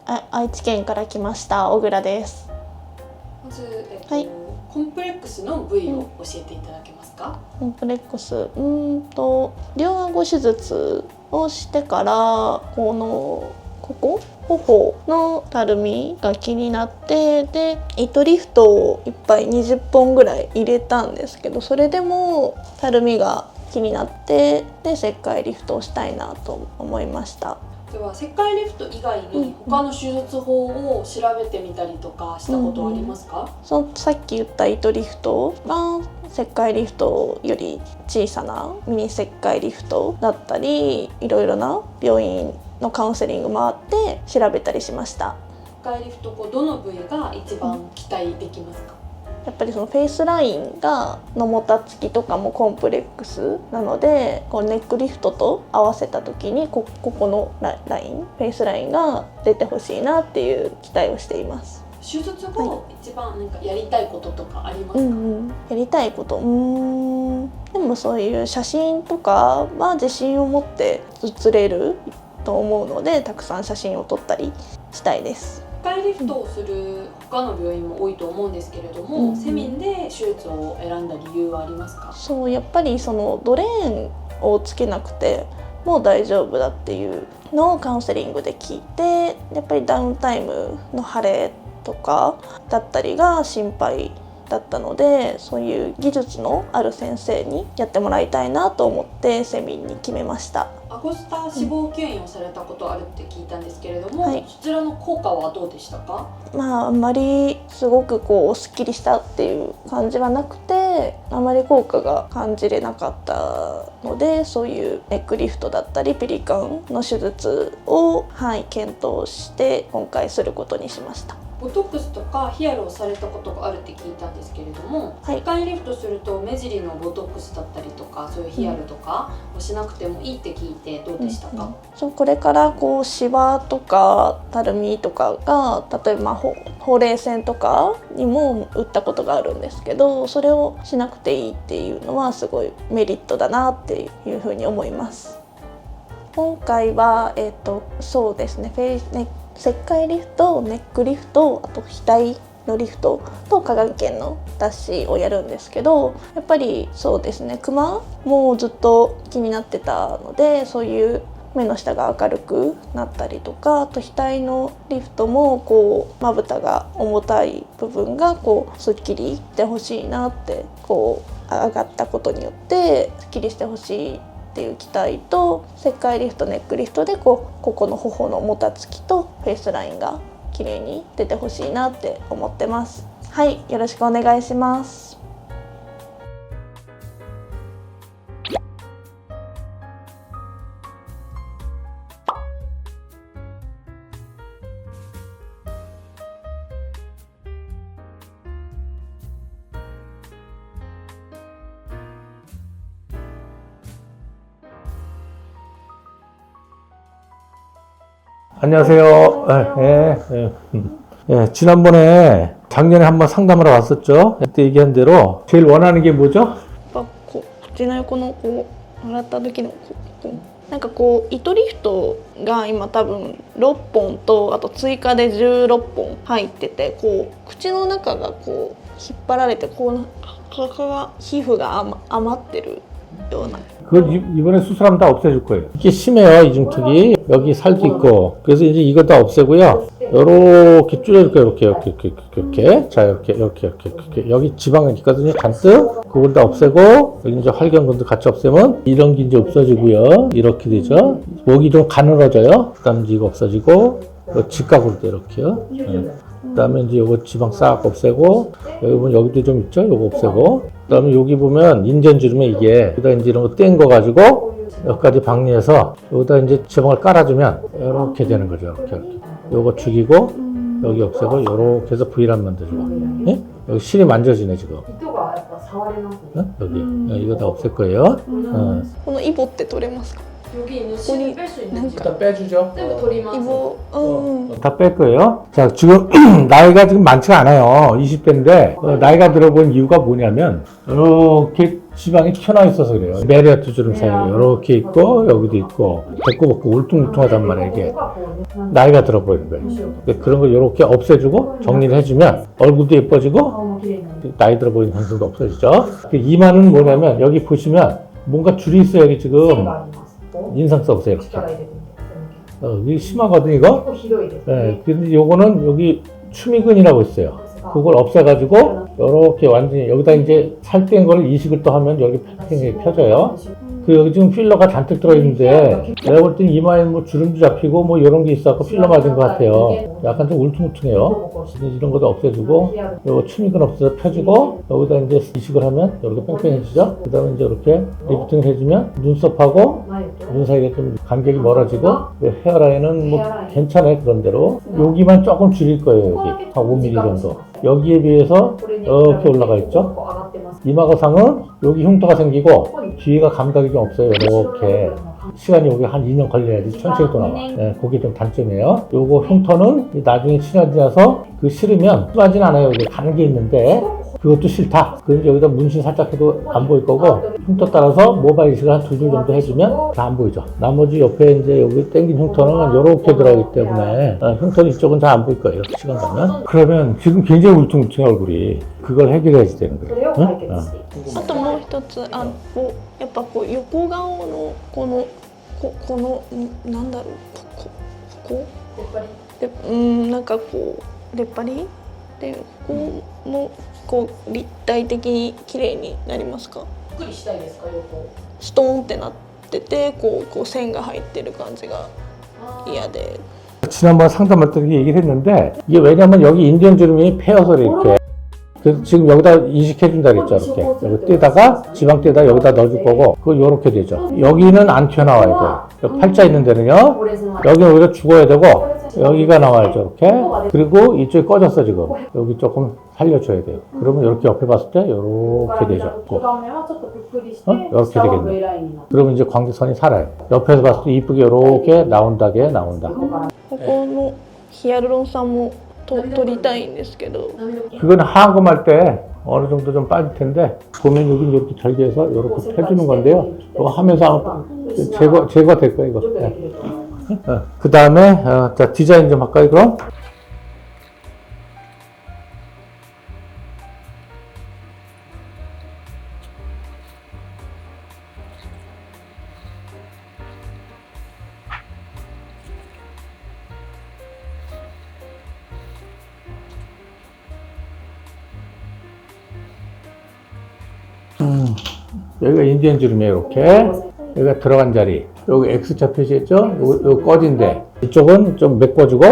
愛知県から来ました小倉です。まず、はい、コンプレックスの部位を教えていただけますか？コンプレックス、両顎手術をしてからここ頬のたるみが気になって、で糸リフトを1杯20本ぐらい入れたんですけど、それでもたるみが気になって、で切開リフトをしたいなと思いました。では切開リフト以外に他の手術法を調べてみたりとかしたことはありますか？さっき言った糸リフトが切開リフトより小さなミニ切開リフトだったり、いろいろな病院のカウンセリング回って調べたりしました。切開リフトどの部位が一番期待できますか？やっぱりそのフェイスラインのもたつきとかもコンプレックスなので、ネックリフトと合わせた時にここのライン、フェイスラインが出てほしいなっていう期待をしています。手術後、一番やりたいこととかありますか？やりたいこと、でもそういう写真とかは自信を持って写れると思うので、たくさん写真を撮ったりしたいです。切開リフトをする他の病院も多いと思うんですけれども、セミンで手術を選んだ理由はありますか？そう、やっぱりそのドレーンをつけなくてもう大丈夫だっていうのをカウンセリングで聞いて、やっぱりダウンタイムの腫れとかだったりが心配だったので、そういう技術のある先生にやってもらいたいなと思ってセミンに決めました。アゴスタ脂肪吸引をされたことあるって聞いたんですけれども、はい、そちらの効果はどうでしたか？あんまりすごくすっきりしたっていう感じはなくて、あまり効果が感じれなかったので、そういうネックリフトだったりペリカンの手術を、検討して今回することにしました。ボトックスとかヒアルをされたことがあるって聞いたんですけれども、はい、切開リフトすると目尻のボトックスだったりとか、そういうヒアルとかをしなくてもいいって聞いてどうでしたか？これからシワとかたるみとかが、例えばほうれい線とかにも打ったことがあるんですけど、それをしなくていいっていうのはすごいメリットだなっていうふうに思います。今回は、そうですね、切開リフト、ネックリフト、あと額のリフトと下眼瞼の脱脂をやるんですけど、やっぱりそうですね、クマもずっと気になってたので、そういう目の下が明るくなったりとか、あと額のリフトもまぶたが重たい部分がすっきりしてほしいなって、上がったことによってすっきりしてほしいっていう期待と、切開リフト、ネックリフトでここの頬のもたつきとフェイスラインが綺麗に出てほしいなって思ってます。はい、よろしくお願いします。안녕하세요. 지난번에 작년에 한번 상담하러 왔었죠. 그때 얘기한 대로 제일 원하는 게 뭐죠? 口の横の洗った時の糸リフトが今多分6本と、あと追加で16本入ってて、口の中が引っ張られて皮膚が余ってるような。 그걸 이번에 수술하면 다 없애줄 거예요. 이게 심해요, 이중턱이. 여기 살도 있고. 그래서 이제 이거 다 없애고요. 요렇게 줄여줄게요. 이렇게. 자, 이렇게. 여기 지방은 있거든요. 잔뜩. 그걸 다 없애고, 여기 이제 활경근도 같이 없애면 이런 게 이제 없어지고요. 이렇게 되죠. 목이 좀 가늘어져요. 그 다음에 이거 없어지고, 직각으로 돼, 이렇게요. 그 다음에 이제 요거 지방 싹 없애고, 여기 보면 여기도 좀 있죠? 요거 없애고, 그 다음에 여기 보면 인전주름에 이게, 여기다 이제 이런 거 뗀 거 가지고, 여기까지 박리해서, 여기다 이제 지방을 깔아주면, 이렇게 되는 거죠. 이렇게. 요거 죽이고, 여기 없애고, 요렇게 해서 V란 만들어주고. 예? 여기 실이 만져지네, 지금. 어? 여기. 이거 다 없앨 거예요. このイボって取れますか？ 여기 있는 실을 뺄 수 있는지 일단 빼주죠. 돌리면서 다 뺄 거예요. 자, 지금 나이가 지금 많지가 않아요. 20대인데 나이가 들어본 이유가 뭐냐면 이렇게 지방이 튀어나와 있어서 그래요. 메리아트 주름 사이에 이렇게 있고 여기도 있고 배꼽 울퉁불퉁하단 말이에요. 이게 나이가 들어 보이는 거예요. 근데 그런 걸 이렇게 없애주고 정리를 해주면 얼굴도 예뻐지고 나이 들어 보이는 현상도 없어지죠. 이마는 뭐냐면 여기 보시면 뭔가 줄이 있어요. 여기 지금 인상 써보세요. 이렇게. 이게 심하거든 이거. 네, 근데 요거는 여기 추미근이라고 있어요. 그걸 없애가지고 이렇게 완전히 여기다 이제 살뗀 거를 이식을 또 하면 여기 팽팽하게 펴져요. 그 여기 지금 필러가 잔뜩 들어있는데 내가 볼 땐 이마에 뭐 주름도 잡히고 뭐 이런 게 있어서 필러 맞은 것 같아요. 약간 좀 울퉁불퉁해요. 이런 것도 없애주고 요거 추미근 없애서 펴주고 여기다 이제 이식을 하면 이렇게 팽팽해지죠. 그 다음에 이제 이렇게 리프팅을 해주면 눈썹하고 눈 사이가 좀 간격이 멀어지고 헤어라인은 뭐 괜찮아요. 그런 대로 여기만 조금 줄일 거예요. 여기 한 5mm 정도. 여기에 비해서 이렇게 올라가 있죠. 이마거상은 여기 흉터가 생기고 뒤에가 감각이 좀 없어요. 이렇게 시간이 여기 한 2년 걸려야지 천천히 또 나와. 네, 그게 좀 단점이에요. 요거 흉터는 나중에 시간이 지나서 그 싫으면 심하진 않아요. 여기 가는 게 있는데 그것도 싫다. 그래서 여기다 문신 살짝 해도 안 보일 거고 흉터 따라서 모발 이식을 한 2줄 정도 해주면 다 안 보이죠. 나머지 옆에 이제 여기 당긴 흉터는 이렇게 들어가기 때문에 흉터 이쪽은 잘 안 보일 거예요. 시간 가면. 그러면 지금 굉장히 울퉁불퉁해 얼굴이. 그걸 해결해야지 되는 거예요. 응? あともう一つやっぱこう横顔のこのなんだろうここでなんかこう出っ張りでここもこう立体的に綺麗になりますか？ぷっくりしたいですか横？ストーンってなっててこう線が入ってる感じが嫌で。 지난번 상담할 때 얘기를 했는데 이게 왜냐면 여기 인디언 주름이 패여서 이렇게 그래서 지금 여기다 이식해준다 그랬죠. 이렇게 여기 떼다가 지방 떼다 여기다 넣어줄 거고 그거 요렇게 되죠. 여기는 안 튀어나와야 돼요. 여기 팔자 있는 데는요. 여기는 오히려 죽어야 되고 여기가 나와야죠. 이렇게. 그리고 이쪽이 꺼졌어 지금. 여기 조금 살려줘야 돼요. 그러면 이렇게 옆에 봤을 때 이렇게 되죠. 이렇게 되겠네. 그러면 이제 광대선이 살아요. 옆에서 봤을 때 이쁘게 이렇게 나온다게 나온다. ここのヒアルロン酸も取りたいんですけど 그건 하안검할 때 어느 정도 좀 빠질 텐데 보면 여기 이렇게 절개해서 이렇게 펴주는 건데요. 이거 하면서 제거될 거예요. 이거. 네. 그 다음에 자 디자인 좀 할까요 그럼? 여기가 인디언 주름이에요. 이렇게 여기가 들어간 자리 여기 X자 표시했죠? 요 꺼진데 이쪽은 좀 메꿔주고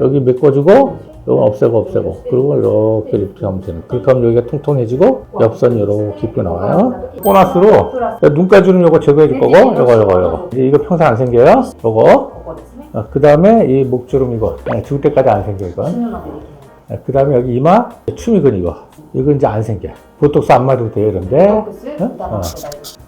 여기 메꿔주고 이건 없애고 그리고 이렇게 리프팅하면 되는 그렇게 하면 여기가 통통해지고 옆선이 이렇게 이쁘게 나와요. 보너스로 눈가 주름 요거 제거해 줄 거고 요거 이제 이거 평생 안 생겨요. 요거 그 다음에 이 목주름 이거 죽을 때까지 안 생겨 이건. 그 다음에 여기 이마 추미근 이거 이제 안 생겨. 보톡스 안 맞아도 돼요 이런데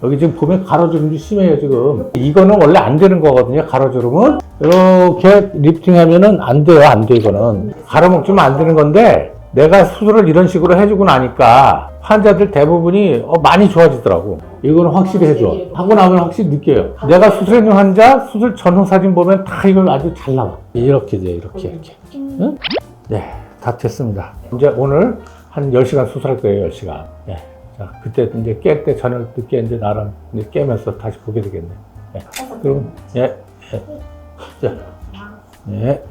여기 지금 보면 가로주름이 심해요 지금. 이거는 원래 안 되는 거거든요. 가로주름은 이렇게 리프팅 하면은 안 돼요. 이거는 가로목주면 안 되는 건데 내가 수술을 이런 식으로 해주고 나니까 환자들 대부분이 많이 좋아지더라고. 이거는 확실히 해줘. 하고 나면 확실히 느껴요. 내가 수술해준 환자 수술 전후 사진 보면 다 이걸 아주 잘 나와. 이렇게 돼 이렇게 응? 네, 다 됐습니다. 이제 오늘 한 10시간 수술할 거예요, 10시간. 예. 자, 그때 이제 깰 때 저녁 늦게 이제 나랑 이제 깨면서 다시 보게 되겠네. 예. 그럼, 예. 자, 예.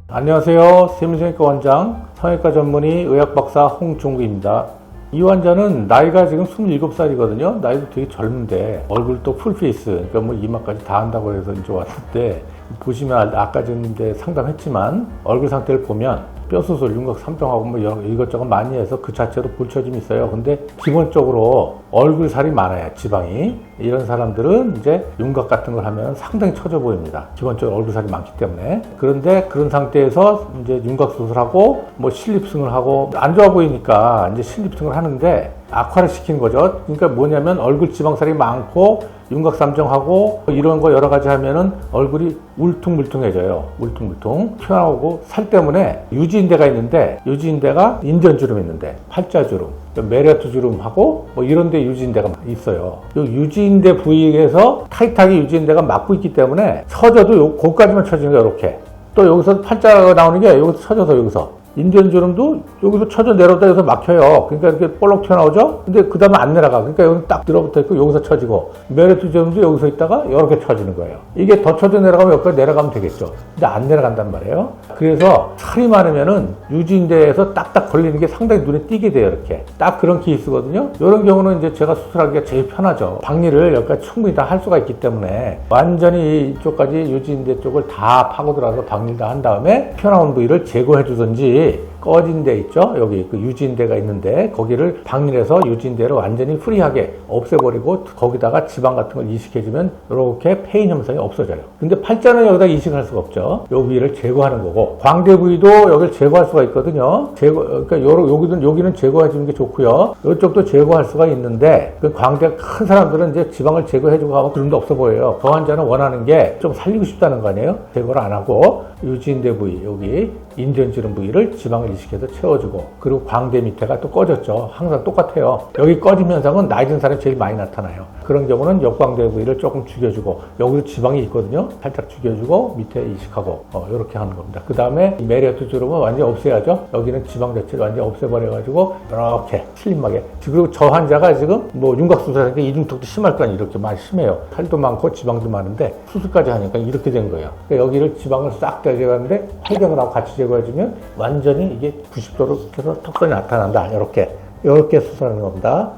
안녕하세요. 세민성형외과 원장, 성형외과 전문의 의학박사 홍종구입니다. 이 환자는 나이가 지금 27살이거든요. 나이도 되게 젊은데 얼굴도 풀페이스, 그러니까 뭐 이마까지 다 한다고 해서 이제 왔는데 보시면 아까 전 이제 상담했지만 얼굴 상태를 보면 뼈 수술, 윤곽 3병하고 뭐 이것저것 많이 해서 그 자체로 볼처짐이 있어요. 근데 기본적으로 얼굴 살이 많아요, 지방이. 이런 사람들은 이제 윤곽 같은 걸 하면 상당히 처져 보입니다. 기본적으로 얼굴 살이 많기 때문에. 그런데 그런 상태에서 이제 윤곽 수술하고 뭐 실립승을 하고 안 좋아 보이니까 이제 실립승을 하는데 악화를 시킨 거죠. 그러니까 뭐냐면 얼굴 지방살이 많고 윤곽삼정하고 이런 거 여러 가지 하면은 얼굴이 울퉁불퉁해져요. 울퉁불퉁 튀어나오고 살 때문에 유지인대가 있는데 유지인대가 인전주름 있는데 팔자주름, 메리어트 주름하고 뭐 이런 데 유지인대가 있어요. 이 유지인대 부위에서 타이트하게 유지인대가 막고 있기 때문에 처져도 거기까지만 처지는 거예요. 이렇게. 또 여기서 팔자가 나오는 게 여기서 처져서 여기서. 인전주름도 여기서 쳐져 내려오다 여기서 막혀요. 그러니까 이렇게 볼록 튀어나오죠? 근데 그 다음에 안 내려가. 그러니까 여기 딱 들어붙어 있고 여기서 쳐지고 메리어트 주름도 여기서 있다가 이렇게 쳐지는 거예요. 이게 더 쳐져 내려가면 여기까지 내려가면 되겠죠. 근데 안 내려간단 말이에요. 그래서 살이 많으면은 유지인대에서 딱딱 걸리는 게 상당히 눈에 띄게 돼요. 이렇게. 딱 그런 케이스거든요. 이런 경우는 이제 제가 수술하기가 제일 편하죠. 박리를 여기까지 충분히 다 할 수가 있기 때문에 완전히 이쪽까지 유지인대 쪽을 다 파고들어서 박리를 다 한 다음에 튀어나온 부위를 제거해 주든지 꺼진 데 있죠. 여기 그 유지인대가 있는데 거기를 박리해서 유지인대를 완전히 프리하게 없애버리고 거기다가 지방 같은 걸 이식해주면 이렇게 페인 현상이 없어져요. 근데 팔자는 여기다 이식할 수가 없죠. 요 부위를 제거하는 거고 광대 부위도 여기를 제거할 수가 있거든요. 그러니까 여기는 제거해주는 게 좋고요. 이쪽도 제거할 수가 있는데 그 광대가 큰 사람들은 이제 지방을 제거해주고 가면 주름도 없어 보여요. 저 환자는 원하는 게 좀 살리고 싶다는 거 아니에요? 제거를 안 하고 유지인대 부위 여기 인전주름 부위를 지방을 이식해서 채워주고 그리고 광대 밑에가 또 꺼졌죠. 항상 똑같아요. 여기 꺼짐 현상은 나이 든 사람이 제일 많이 나타나요. 그런 경우는 역광대 부위를 조금 죽여주고 여기도 지방이 있거든요. 살짝 죽여주고 밑에 이식하고 이렇게 하는 겁니다. 그 다음에 메리어트 주름은 완전히 없애야죠. 여기는 지방 자체를 완전히 없애버려가지고 이렇게 슬림하게. 그리고 저 환자가 지금 뭐 윤곽수술하니까 이중턱도 심할 거 아니에요. 이렇게 많이 심해요. 살도 많고 지방도 많은데 수술까지 하니까 이렇게 된 거예요. 그러니까 여기를 지방을 싹 다 제거하는데 활경을 하고 같이 제거해주면 완전히 이게 90도로 해서 턱선이 나타난다. 이렇게 수술하는 겁니다.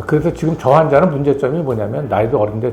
그래서 지금 저 환자는 문제점이 뭐냐면 나이도 어린데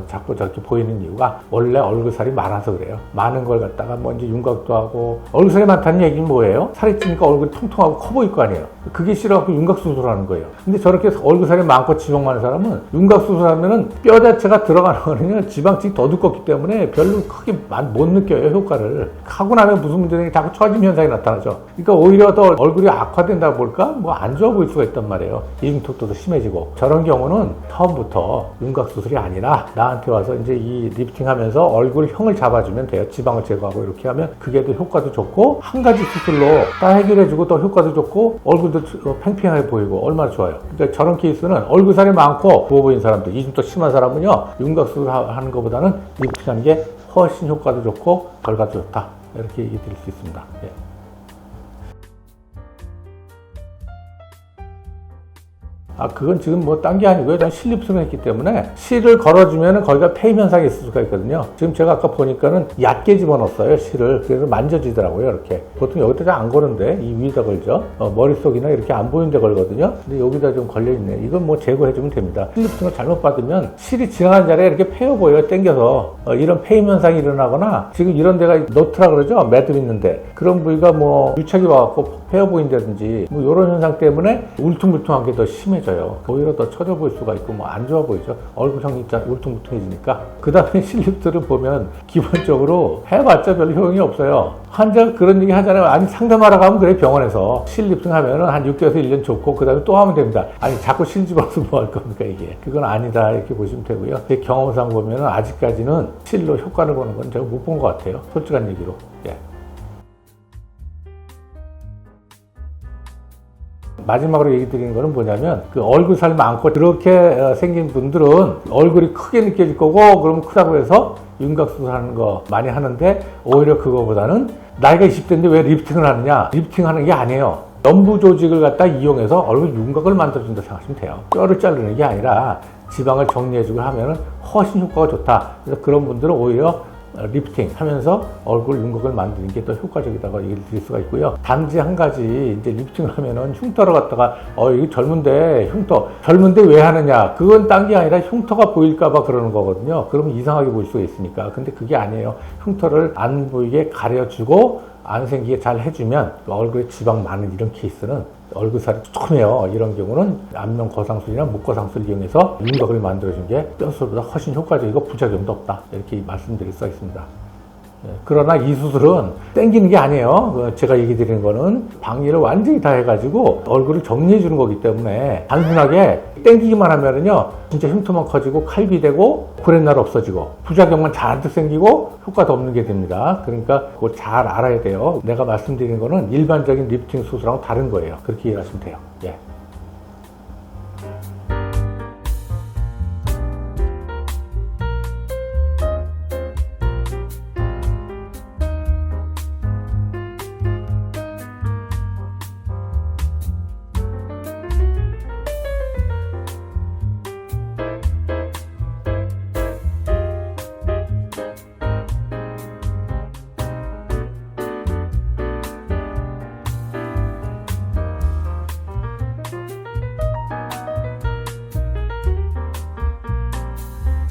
자꾸 저렇게 보이는 이유가 원래 얼굴살이 많아서 그래요. 많은 걸 갖다가 뭐 이제 윤곽도 하고 얼굴살이 많다는 얘기는 뭐예요? 살이 찌니까 얼굴이 통통하고 커 보일 거 아니에요. 그게 싫어갖고 윤곽수술하는 거예요. 근데 저렇게 얼굴살이 많고 지방 많은 사람은 윤곽수술하면은 뼈 자체가 들어가는 거는요 지방층이 더 두껍기 때문에 별로 크게 못 느껴요 효과를. 하고 나면 무슨 문제냐 자꾸 처짐 현상이 나타나죠. 그러니까 오히려 더 얼굴이 악화된다 볼까 뭐 안 좋아 보일 수가 있단 말이에요. 이중턱도 심해지고 저런 경우는 처음부터 윤곽수술이 아니라 나한테 와서 이제 이 리프팅하면서 얼굴형을 잡아주면 돼요. 지방을 제거하고 이렇게 하면 그게 더 효과도 좋고 한 가지 수술로 다 해결해주고 또 효과도 좋고 얼굴도 팽팽하게 보이고 얼마나 좋아요. 그러니까 저런 케이스는 얼굴살이 많고 부어 보이는 사람들 이중턱 심한 사람은요 윤곽수술 하는 것보다는 리프팅하는 게 훨씬 효과도 좋고 결과도 좋다 이렇게 얘기 드릴 수 있습니다. 예. 그건 지금 뭐 딴 게 아니고요. 난 실립술을 했기 때문에 실을 걸어주면 거기가 폐임 현상이 있을 수가 있거든요. 지금 제가 아까 보니까는 얕게 집어넣었어요. 실을. 그래서 만져지더라고요. 이렇게. 보통 여기다 잘 안 거는데 이 위에다 걸죠. 머릿속이나 이렇게 안 보이는 데 걸거든요. 근데 여기다 좀 걸려있네. 이건 뭐 제거해주면 됩니다. 실립술을 잘못 받으면 실이 지나간 자리에 이렇게 패여 보여요. 당겨서. 이런 폐임 현상이 일어나거나 지금 이런 데가 노트라 그러죠. 매듭 있는데. 그런 부위가 뭐 유착이 와갖고 패여 보인다든지 뭐 이런 현상 때문에 울퉁불퉁한 게 더 심해져요. 오히려 더 처져 보일 수가 있고 뭐 안 좋아 보이죠. 얼굴형이 울퉁불퉁해지니까. 그 다음에 실립술을 보면 기본적으로 해봤자 별로 효용이 없어요. 환자가 그런 얘기 하잖아요. 아니 상담하러 가면 그래 병원에서 실립술 하면은 한 6개월에서 1년 좋고 그 다음에 또 하면 됩니다. 아니 자꾸 실 집어서 뭐 할 겁니까 이게. 그건 아니다 이렇게 보시면 되고요. 제 경험상 보면은 아직까지는 실로 효과를 보는 건 제가 못 본 것 같아요. 솔직한 얘기로. 예. 마지막으로 얘기 드리는 거는 뭐냐면 그 얼굴살 많고 그렇게 생긴 분들은 얼굴이 크게 느껴질 거고 그러면 크다고 해서 윤곽수술 하는 거 많이 하는데 오히려 그거보다는 나이가 20대인데 왜 리프팅을 하느냐? 리프팅 하는 게 아니에요. 연부 조직을 갖다 이용해서 얼굴 윤곽을 만들어준다 생각하시면 돼요. 뼈를 자르는 게 아니라 지방을 정리해주고 하면은 훨씬 효과가 좋다. 그래서 그런 분들은 오히려 리프팅 하면서 얼굴 윤곽을 만드는 게 더 효과적이다고 얘기를 드릴 수가 있고요. 단지 한 가지 이제 리프팅을 하면은 흉터를 갖다가 이거 젊은데 흉터 젊은데 왜 하느냐? 그건 딴 게 아니라 흉터가 보일까봐 그러는 거거든요. 그러면 이상하게 보일 수가 있으니까. 근데 그게 아니에요. 흉터를 안 보이게 가려주고 안 생기게 잘 해주면 얼굴에 지방 많은 이런 케이스는 얼굴살이 촉촉해요. 이런 경우는 안면 거상술이나 목거상술을 이용해서 윤곽을 만들어준 게 뼈술보다 훨씬 효과적이고 부작용도 없다. 이렇게 말씀드릴 수가 있습니다. 그러나 이 수술은 땡기는 게 아니에요. 제가 얘기 드리는 거는 방위를 완전히 다 해가지고 얼굴을 정리해 주는 거기 때문에 단순하게 땡기기만 하면은요 진짜 흉터만 커지고 칼비되고 구렛나루 없어지고 부작용만 잔뜩 생기고 효과도 없는 게 됩니다. 그러니까 그거 잘 알아야 돼요. 내가 말씀드리는 거는 일반적인 리프팅 수술하고 다른 거예요. 그렇게 이해하시면 돼요. 예.